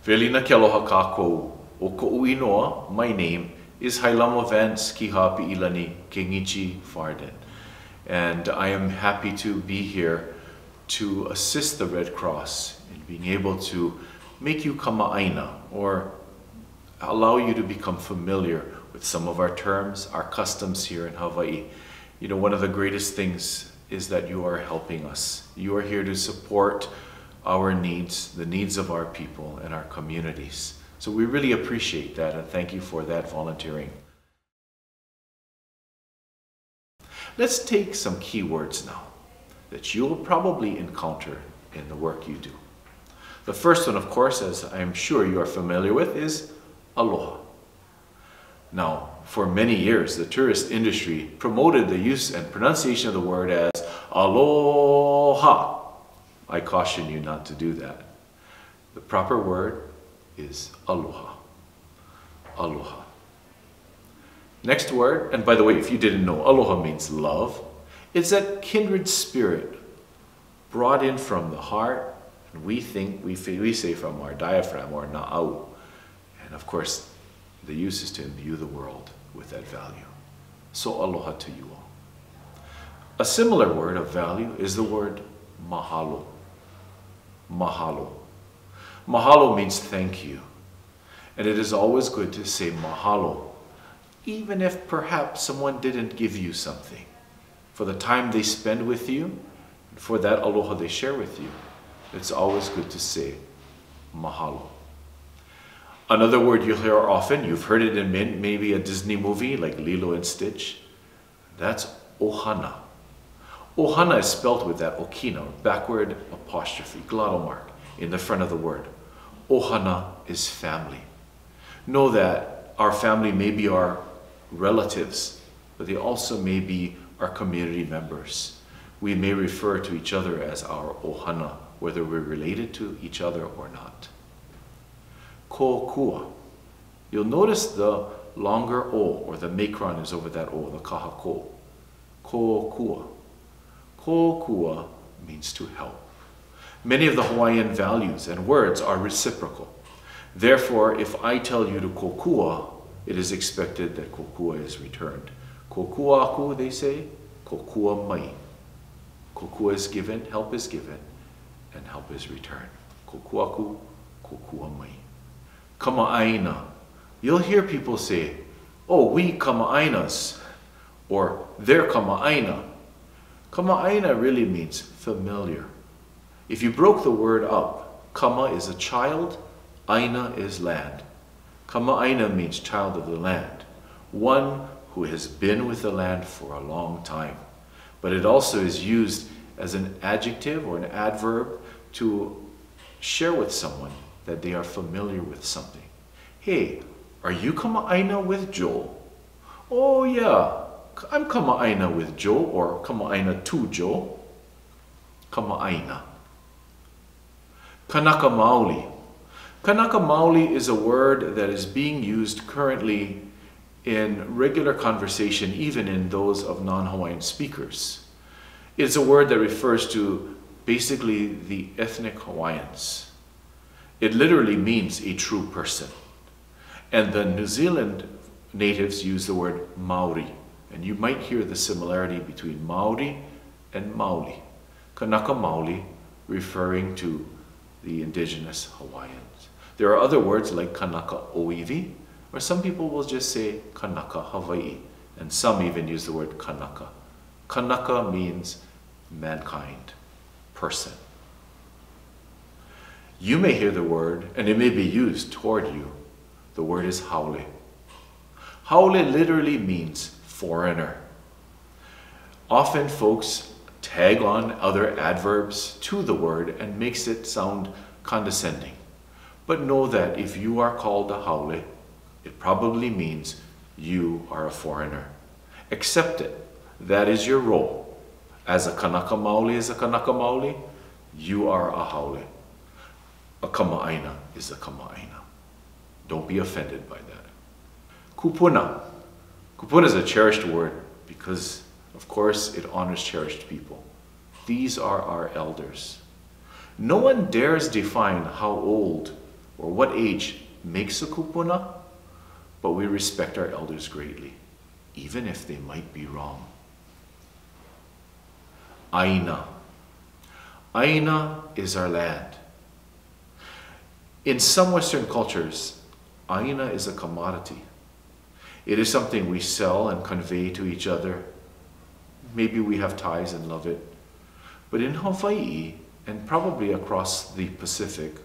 Velina ke aloha kākou. O ko'u inoa, my name is Hailamo Vance Kihapi Ilani Kengichi Farden. And I am happy to be here to assist the Red Cross in being able to make you kama'aina, or allow you to become familiar with some of our terms, our customs here in Hawaii. You know, one of the greatest things is that you are helping us. You are here to support our needs, the needs of our people and our communities. So we really appreciate that, and thank you for that volunteering. Let's take some keywords now that you'll probably encounter in the work you do. The first one, of course, as I'm sure you are familiar with, is aloha. Now, for many years, the tourist industry promoted the use and pronunciation of the word as aloha. I caution you not to do that. The proper word is aloha. Aloha. Next word, and by the way, if you didn't know, aloha means love. It's that kindred spirit brought in from the heart, and we say from our diaphragm or na'au. And of course, the use is to imbue the world with that value. So aloha to you all. A similar word of value is the word mahalo. Mahalo. Mahalo means thank you. And it is always good to say mahalo, even if perhaps someone didn't give you something. For the time they spend with you, for that aloha they share with you, it's always good to say mahalo. Another word you'll hear often, you've heard it in maybe a Disney movie like Lilo and Stitch, that's ohana. Ohana is spelled with that okina, backward apostrophe, glottal mark, in the front of the word. Ohana is family. Know that our family may be our relatives, but they also may be our community members. We may refer to each other as our ohana, whether we're related to each other or not. Ko'okua. You'll notice the longer o, or the macron is over that o, the kahako. Ko'okua. Ko'okua means to help. Many of the Hawaiian values and words are reciprocal. Therefore, if I tell you to kokua, it is expected that kokua is returned. Kokua aku, they say, kokua mai. Kokua is given, and help is returned. Kokua aku, kokua mai. Kama'aina. You'll hear people say, oh, we kama'ainas, or they're kama'aina. Kama'aina really means familiar. If you broke the word up, kama is a child, aina is land. Kama'aina means child of the land, one who has been with the land for a long time. But it also is used as an adjective or an adverb to share with someone that they are familiar with something. Hey, are you kama'aina with Joe? Oh yeah, I'm kama'aina with Joe, or kama'aina to Joe. Kama'aina. Kanaka maoli. Kanaka maoli is a word that is being used currently in regular conversation, even in those of non-Hawaiian speakers. It's a word that refers to basically the ethnic Hawaiians. It literally means a true person. And the New Zealand natives use the word Maori. And you might hear the similarity between Maori and Maoli. Kanaka maoli referring to the indigenous Hawaiians. There are other words like Kanaka Oiwi, or some people will just say Kanaka Hawaii, and some even use the word Kanaka. Kanaka means mankind, person. You may hear the word, and it may be used toward you. The word is haole. Haole literally means foreigner. Often folks tag on other adverbs to the word and makes it sound condescending. But know that if you are called a haole, it probably means you are a foreigner. Accept it. That is your role. As a Kanaka maoli is a Kanaka maoli, you are a haole. A kama'aina is a kama'aina. Don't be offended by that. Kupuna. Kupuna is a cherished word because, of course, it honors cherished people. These are our elders. No one dares define how old or what age makes a kupuna, but we respect our elders greatly, even if they might be wrong. Aina. Aina is our land. In some Western cultures, aina is a commodity. It is something we sell and convey to each other. Maybe we have ties and love it. But in Hawaii, and probably across the Pacific,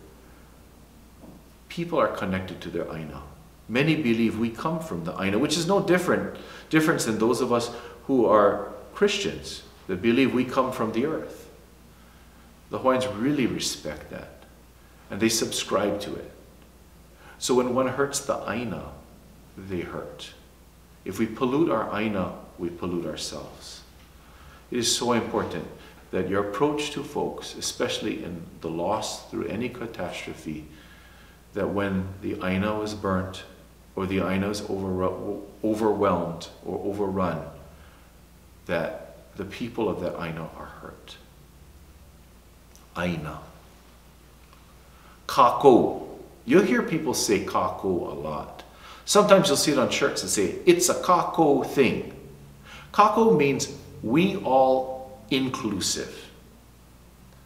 people are connected to their aina. Many believe we come from the aina, which is no difference than those of us who are Christians that believe we come from the earth. The Hawaiians really respect that, and they subscribe to it. So when one hurts the aina, they hurt. If we pollute our aina, we pollute ourselves. It is so important that your approach to folks, especially in the loss through any catastrophe, that when the aina was burnt or the aina is overwhelmed or overrun, that the people of that aina are hurt. Aina. Kako. You'll hear people say kako a lot. Sometimes you'll see it on shirts that say, it's a kako thing. Kako means we all inclusive.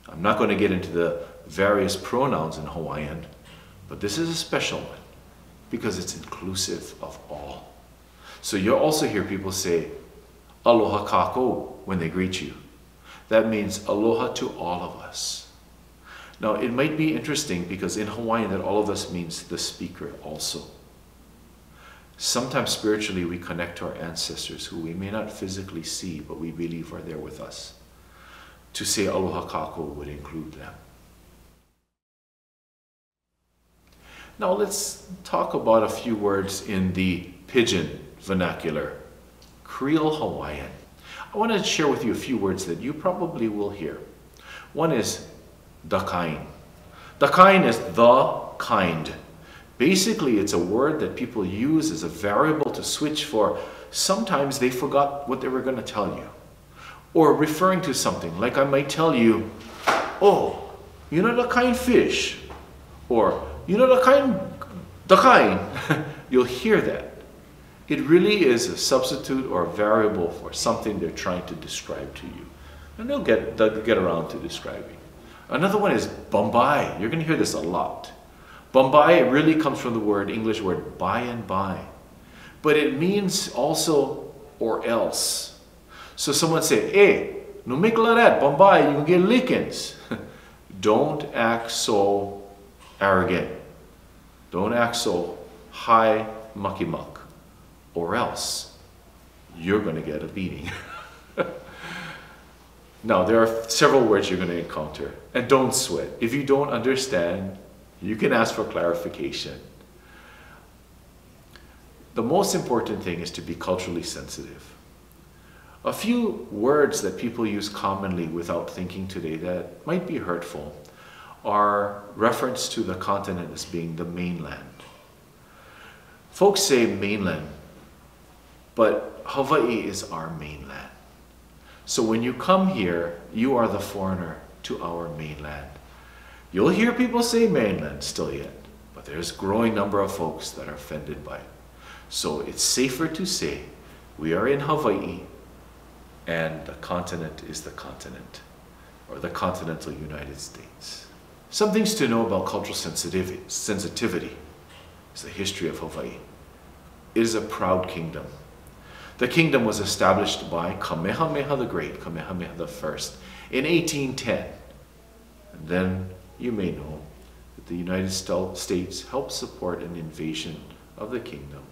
I'm not going to get into the various pronouns in Hawaiian, but this is a special one because it's inclusive of all. So you'll also hear people say, aloha kako when they greet you. That means aloha to all of us. Now it might be interesting because in Hawaiian that all of us means the speaker also. Sometimes spiritually we connect to our ancestors who we may not physically see, but we believe are there with us. To say aloha kako would include them. Now let's talk about a few words in the pidgin vernacular, Creole Hawaiian. I want to share with you a few words that you probably will hear. One is dakain. Dakain is the kind. Basically, it's a word that people use as a variable to switch for sometimes they forgot what they were going to tell you. Or referring to something, like I might tell you, oh, you know the kind fish? Or, you know the kind? You'll hear that. It really is a substitute or a variable for something they're trying to describe to you. And they'll get around to describing. Another one is Bombay. You're going to hear this a lot. Bombay really comes from the English word by and by. But it means also or else. So someone say, hey, no make like that, Bombay, you can get lickings. Don't act so arrogant. Don't act so high mucky muck. Or else you're going to get a beating. Now, there are several words you're going to encounter. And don't sweat. If you don't understand, you can ask for clarification. The most important thing is to be culturally sensitive. A few words that people use commonly without thinking today that might be hurtful are reference to the continent as being the mainland. Folks say mainland, but Hawaii is our mainland. So when you come here, you are the foreigner to our mainland. You'll hear people say mainland still yet, but there's a growing number of folks that are offended by it. So it's safer to say we are in Hawaii and the continent is the continent, or the continental United States. Some things to know about cultural sensitivity is the history of Hawaii. It is a proud kingdom. The kingdom was established by Kamehameha the Great, Kamehameha the First, in 1810. And then you may know that the United States helped support an invasion of the kingdom.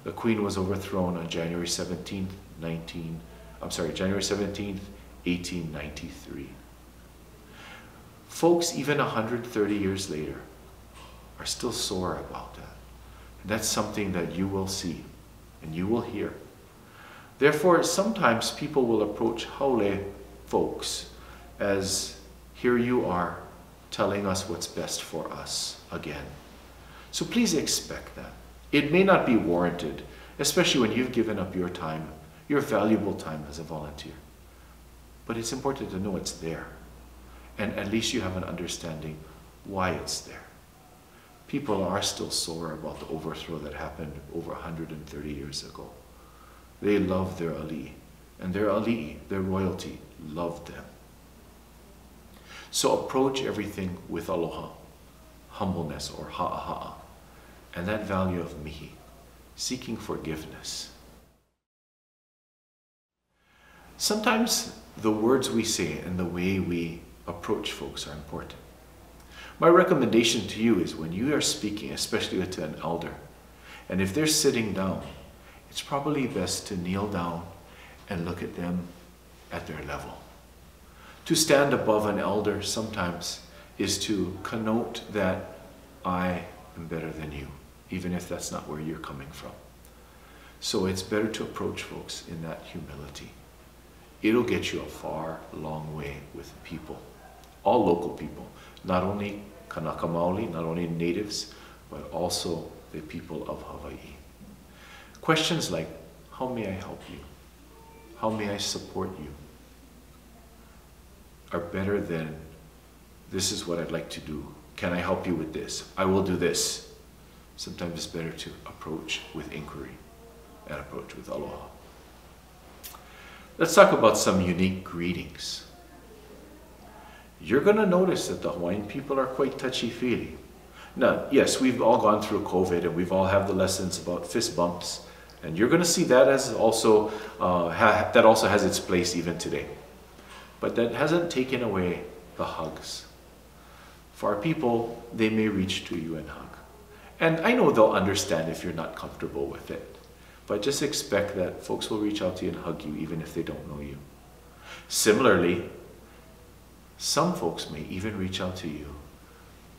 The Queen was overthrown on January 17th, 1893. Folks, even 130 years later, are still sore about that. And that's something that you will see and you will hear. Therefore, sometimes people will approach Haole folks as, here you are, telling us what's best for us again. So please expect that. It may not be warranted, especially when you've given up your time, your valuable time as a volunteer. But it's important to know it's there. And at least you have an understanding why it's there. People are still sore about the overthrow that happened over 130 years ago. They love their ali'i, and their ali'i, their royalty, loved them. So approach everything with aloha, humbleness or ha'aha'a, and that value of mihi, seeking forgiveness. Sometimes the words we say and the way we approach folks are important. My recommendation to you is when you are speaking, especially to an elder, and if they're sitting down, it's probably best to kneel down and look at them at their level. To stand above an elder sometimes is to connote that I am better than you, even if that's not where you're coming from. So it's better to approach folks in that humility. It'll get you a far, long way with people, all local people, not only Kanaka Maoli, not only natives, but also the people of Hawaii. Questions like, how may I help you? How may I support you? Are better than, this is what I'd like to do. Can I help you with this? I will do this. Sometimes it's better to approach with inquiry and approach with aloha. Let's talk about some unique greetings. You're going to notice that the Hawaiian people are quite touchy-feely. Now, yes, we've all gone through COVID and we've all had the lessons about fist bumps, and you're going to see that as also that also has its place even today. But that hasn't taken away the hugs. For our people, they may reach to you and hug. And I know they'll understand if you're not comfortable with it. But just expect that folks will reach out to you and hug you even if they don't know you. Similarly, some folks may even reach out to you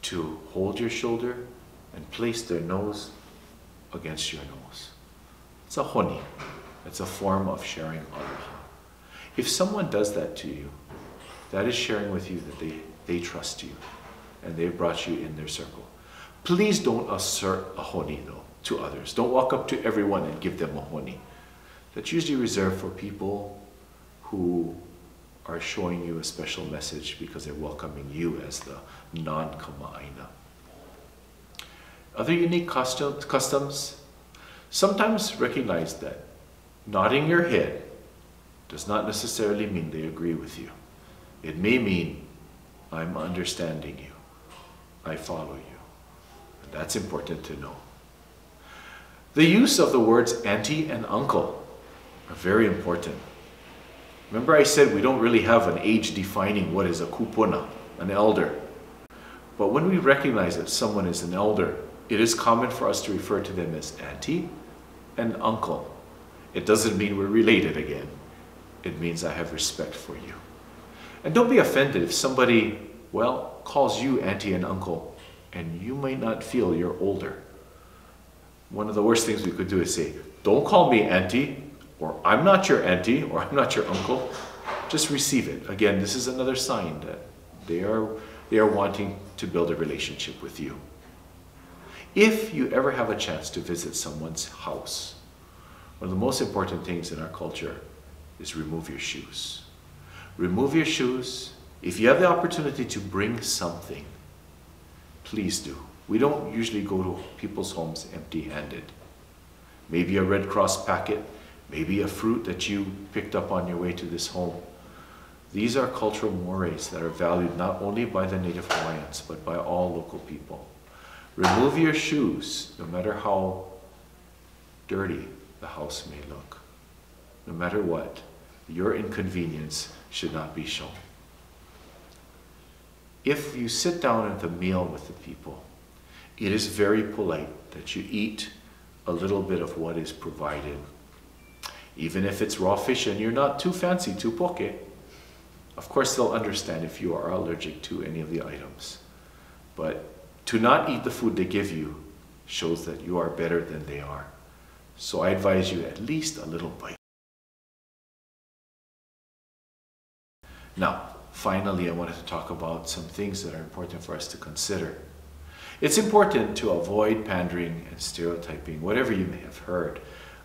to hold your shoulder and place their nose against your nose. It's a honi. It's a form of sharing aloha. If someone does that to you, that is sharing with you that they trust you and they've brought you in their circle. Please don't assert a honi though to others. Don't walk up to everyone and give them a honi. That's usually reserved for people who are showing you a special message because they're welcoming you as the non-kama'aina. Other unique customs, sometimes recognize that nodding your head does not necessarily mean they agree with you. It may mean, I'm understanding you. I follow you. And that's important to know. The use of the words auntie and uncle are very important. Remember I said we don't really have an age defining what is a kupuna, an elder. But when we recognize that someone is an elder, it is common for us to refer to them as auntie and uncle. It doesn't mean we're related again. It means I have respect for you. And don't be offended if somebody, well, calls you auntie and uncle and you might not feel you're older. One of the worst things we could do is say, don't call me auntie, or I'm not your auntie, or I'm not your uncle. Just receive it. Again, this is another sign that they are wanting to build a relationship with you. If you ever have a chance to visit someone's house, one of the most important things in our culture is remove your shoes. Remove your shoes. If you have the opportunity to bring something, please do. We don't usually go to people's homes empty-handed. Maybe a Red Cross packet, maybe a fruit that you picked up on your way to this home. These are cultural mores that are valued not only by the native Hawaiians, but by all local people. Remove your shoes, no matter how dirty the house may look. No matter what, your inconvenience should not be shown. If you sit down at the meal with the people, it is very polite that you eat a little bit of what is provided. Even if it's raw fish and you're not too fancy, too poke, of course they'll understand if you are allergic to any of the items. But to not eat the food they give you shows that you are better than they are. So I advise you at least a little bite. Now, finally, I wanted to talk about some things that are important for us to consider. It's important to avoid pandering and stereotyping, whatever you may have heard.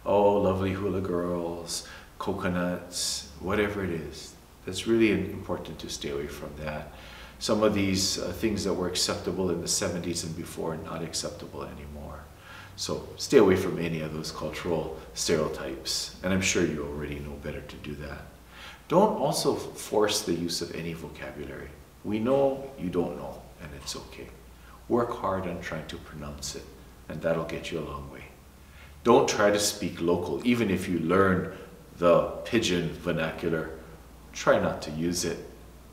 Oh, lovely hula girls, coconuts, whatever it is. That's really important to stay away from that. Some of these things that were acceptable in the 70s and before are not acceptable anymore. So stay away from any of those cultural stereotypes. And I'm sure you already know better to do that. Don't also force the use of any vocabulary. We know you don't know, and it's okay. Work hard on trying to pronounce it, and that'll get you a long way. Don't try to speak local. Even if you learn the pidgin vernacular, try not to use it,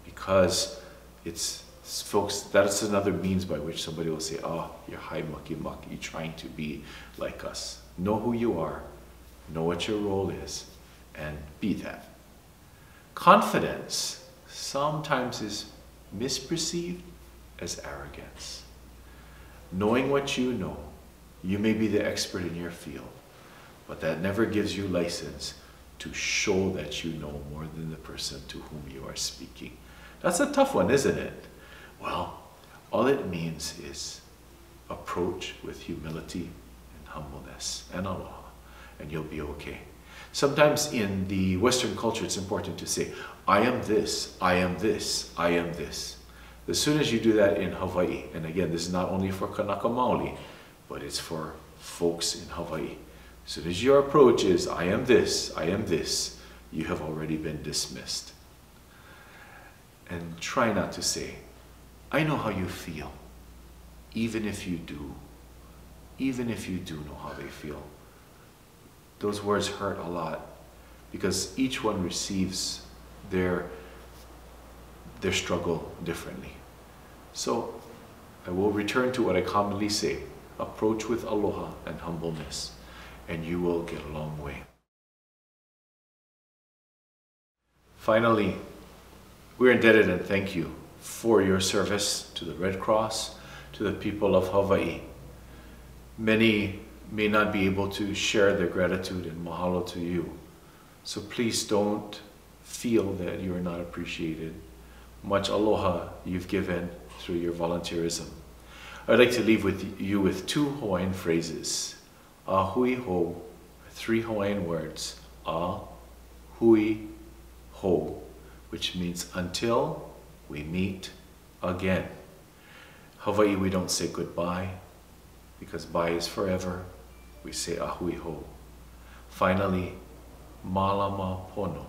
because it's, folks, that's another means by which somebody will say, oh, you're high mucky muck, you're trying to be like us. Know who you are, know what your role is, and be that. Confidence sometimes is misperceived as arrogance. Knowing what you know, you may be the expert in your field, but that never gives you license to show that you know more than the person to whom you are speaking. That's a tough one, isn't it? Well, all it means is approach with humility and humbleness and aloha, and you'll be okay. Sometimes in the Western culture, it's important to say, I am this, I am this, I am this. As soon as you do that in Hawaii, and again, this is not only for Kanaka Maoli, but it's for folks in Hawaii. As soon as your approach is, I am this, you have already been dismissed. And try not to say, I know how you feel, even if you do know how they feel. Those words hurt a lot, because each one receives their struggle differently. So I will return to what I commonly say, approach with aloha and humbleness, and you will get a long way. Finally, we're indebted and thank you for your service to the Red Cross, to the people of Hawaii. Many may not be able to share their gratitude and mahalo to you. So please don't feel that you are not appreciated. Much aloha you've given through your volunteerism. I'd like to leave you with two Hawaiian phrases. A hui ho, 3 Hawaiian words. A hui ho, which means until we meet again. Hawaii, we don't say goodbye, because bye is forever. We say a hui ho. Finally, malama pono.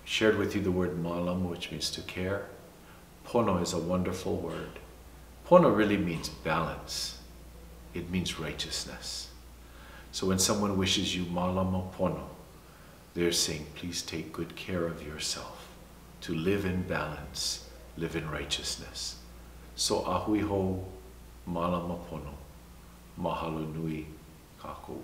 Shared with you the word malama, which means to care. Pono is a wonderful word. Pono really means balance. It means righteousness. So when someone wishes you malama pono, they're saying, please take good care of yourself, to live in balance, live in righteousness. So ahui ho, malama pono, mahalo nui kako.